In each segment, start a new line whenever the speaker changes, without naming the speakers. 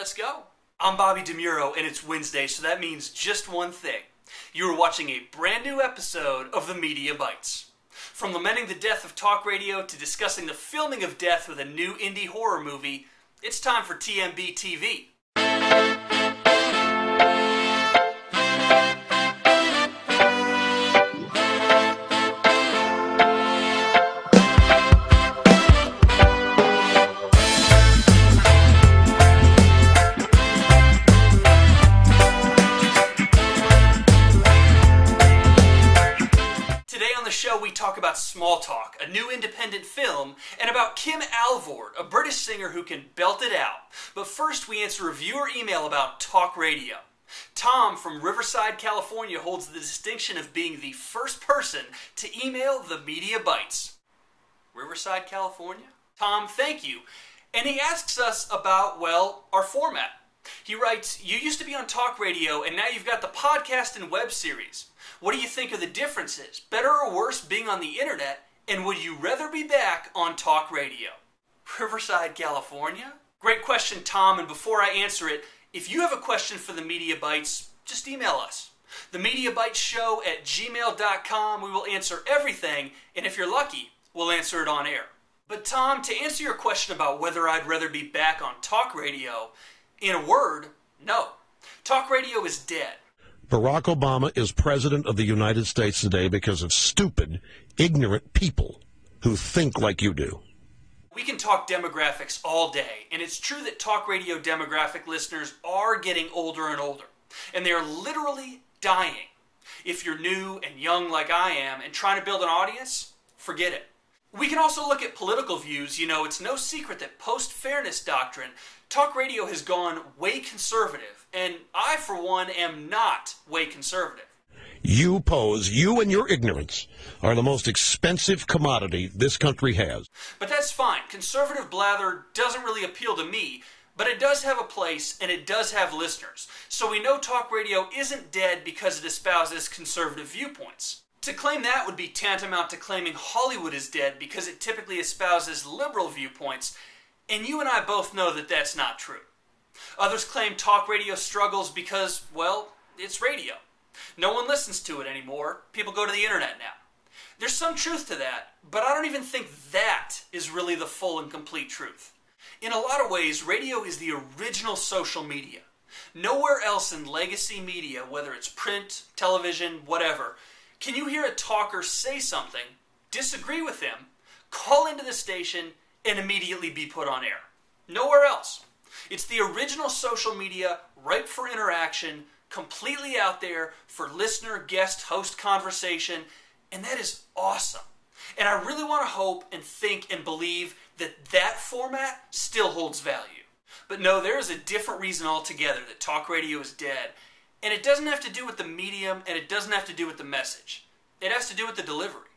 let's go. I'm Bobby DeMuro, and it's Wednesday, so that means just one thing. You are watching a brand new episode of the Media Bites. From lamenting the death of talk radio to discussing the filming of death with a new indie horror movie, it's time for TMB TV. We talk about Small Talk, a new independent film, and about Kim Alvord, a British singer who can belt it out. But first, we answer a viewer email about talk radio. Tom from Riverside, California holds the distinction of being the first person to email the Media Bites. Riverside, California? Tom, thank you. And he asks us about, well, our format. He writes, "You used to be on talk radio, and now you've got the podcast and web series. What do you think are the differences? Better or worse being on the internet? And would you rather be back on talk radio?" Riverside, California? Great question, Tom, and before I answer it, if you have a question for the Media Bites, just email us. TheMediaBitesShow@gmail.com. We will answer everything, and if you're lucky, we'll answer it on air. But Tom, to answer your question about whether I'd rather be back on talk radio, in a word, no. Talk radio is dead.
Barack Obama is president of the United States today because of stupid, ignorant people who think like you do.
We can talk demographics all day, and it's true that talk radio demographic listeners are getting older and older, and they are literally dying. If you're new and young like I am and trying to build an audience, forget it. We can also look at political views. You know, it's no secret that post-fairness doctrine, talk radio has gone way conservative, and I, for one, am not way conservative.
You and your ignorance are the most expensive commodity this country has.
But that's fine. Conservative blather doesn't really appeal to me, but it does have a place, and it does have listeners. So we know talk radio isn't dead because it espouses conservative viewpoints. To claim that would be tantamount to claiming Hollywood is dead because it typically espouses liberal viewpoints, and you and I both know that that's not true. Others claim talk radio struggles because, well, it's radio. No one listens to it anymore. People go to the internet now. There's some truth to that, but I don't even think that is really the full and complete truth. In a lot of ways, radio is the original social media. Nowhere else in legacy media, whether it's print, television, whatever, can you hear a talker say something, disagree with him, call into the station, and immediately be put on air? Nowhere else. It's the original social media, ripe for interaction, completely out there for listener, guest, host conversation, and that is awesome. And I really want to hope and think and believe that that format still holds value. But no, there is a different reason altogether that talk radio is dead. And it doesn't have to do with the medium, and it doesn't have to do with the message. It has to do with the delivery.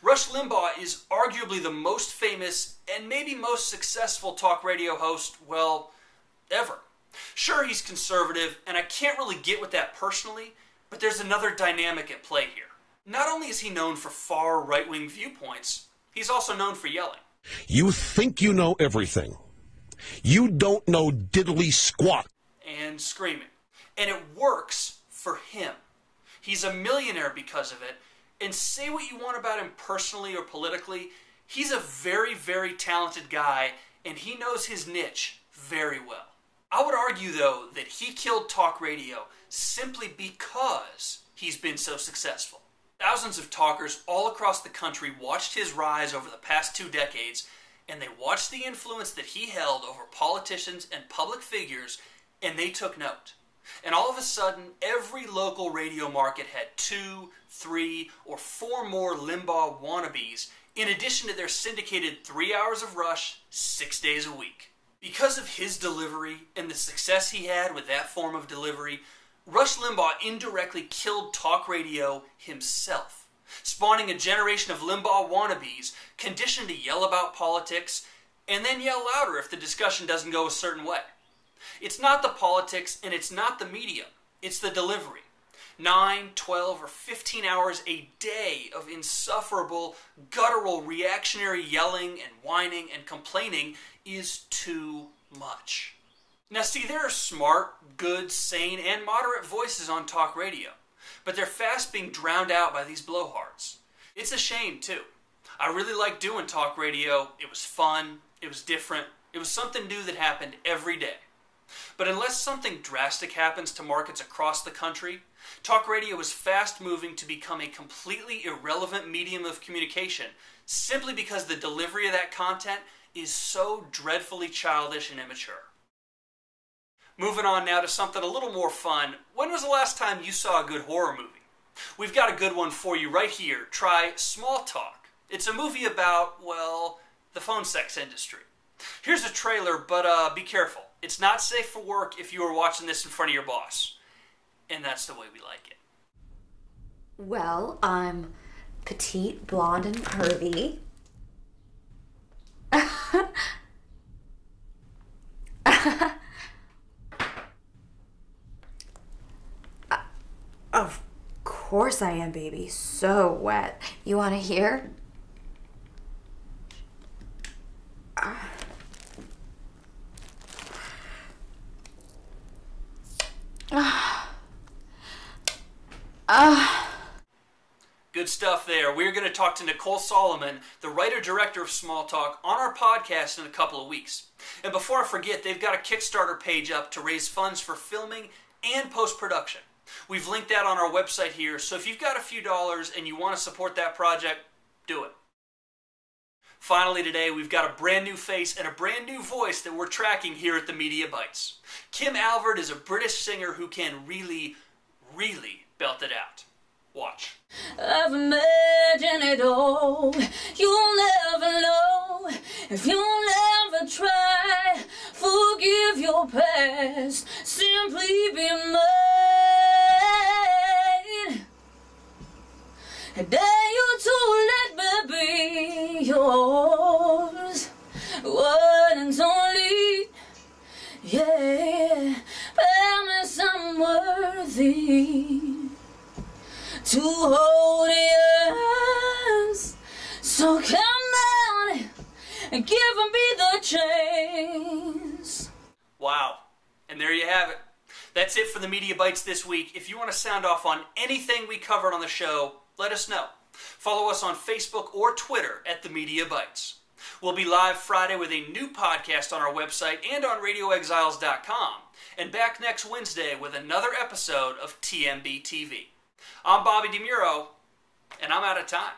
Rush Limbaugh is arguably the most famous and maybe most successful talk radio host, well, ever. Sure, he's conservative, and I can't really get with that personally, but there's another dynamic at play here. Not only is he known for far right-wing viewpoints, he's also known for yelling.
You think you know everything. You don't know diddly squat.
And screaming. And it works for him. He's a millionaire because of it. And say what you want about him personally or politically, he's a very, very talented guy, and he knows his niche very well. I would argue, though, that he killed talk radio simply because he's been so successful. Thousands of talkers all across the country watched his rise over the past 2 decades, and they watched the influence that he held over politicians and public figures, and they took note. And all of a sudden, every local radio market had 2, 3, or 4 more Limbaugh wannabes, in addition to their syndicated 3 hours of Rush 6 days a week. Because of his delivery and the success he had with that form of delivery, Rush Limbaugh indirectly killed talk radio himself, spawning a generation of Limbaugh wannabes conditioned to yell about politics and then yell louder if the discussion doesn't go a certain way. It's not the politics and it's not the medium, it's the delivery. 9, 12, or 15 hours a day of insufferable, guttural, reactionary yelling and whining and complaining is too much. Now see, there are smart, good, sane, and moderate voices on talk radio, but they're fast being drowned out by these blowhards. It's a shame, too. I really liked doing talk radio. It was fun. It was different. It was something new that happened every day. But unless something drastic happens to markets across the country, talk radio is fast moving to become a completely irrelevant medium of communication simply because the delivery of that content is so dreadfully childish and immature. Moving on now to something a little more fun. When was the last time you saw a good horror movie? We've got a good one for you right here. Try Small Talk. It's a movie about, well, the phone sex industry. Here's a trailer, but be careful. It's not safe for work if you are watching this in front of your boss. And that's the way we like it.
Well, I'm petite, blonde, and curvy. Of course I am, baby. So wet. You want to hear?
Good stuff there. We're going to talk to Nicole Solomon, the writer-director of Small Talk, on our podcast in a couple of weeks. And before I forget, they've got a Kickstarter page up to raise funds for filming and post-production. We've linked that on our website here, so if you've got a few dollars and you want to support that project, do it. Finally today, we've got a brand new face and a brand new voice that we're tracking here at the Media Bites. Kim Alvord is a British singer who can really, really belt it out. Watch.
I've imagined it all. You'll never know if you never try. Forgive your past, simply be mine. I dare you to let me be yours, one and only. Yeah, promise I'm worthy to hold yours. So come on and give me the chance.
Wow. And there you have it. That's it for the Media Bites this week. If you want to sound off on anything we covered on the show, let us know. Follow us on Facebook or Twitter at the Media Bites. We'll be live Friday with a new podcast on our website and on RadioExiles.com. And back next Wednesday with another episode of TMB TV. I'm Bobby DeMuro, and I'm out of time.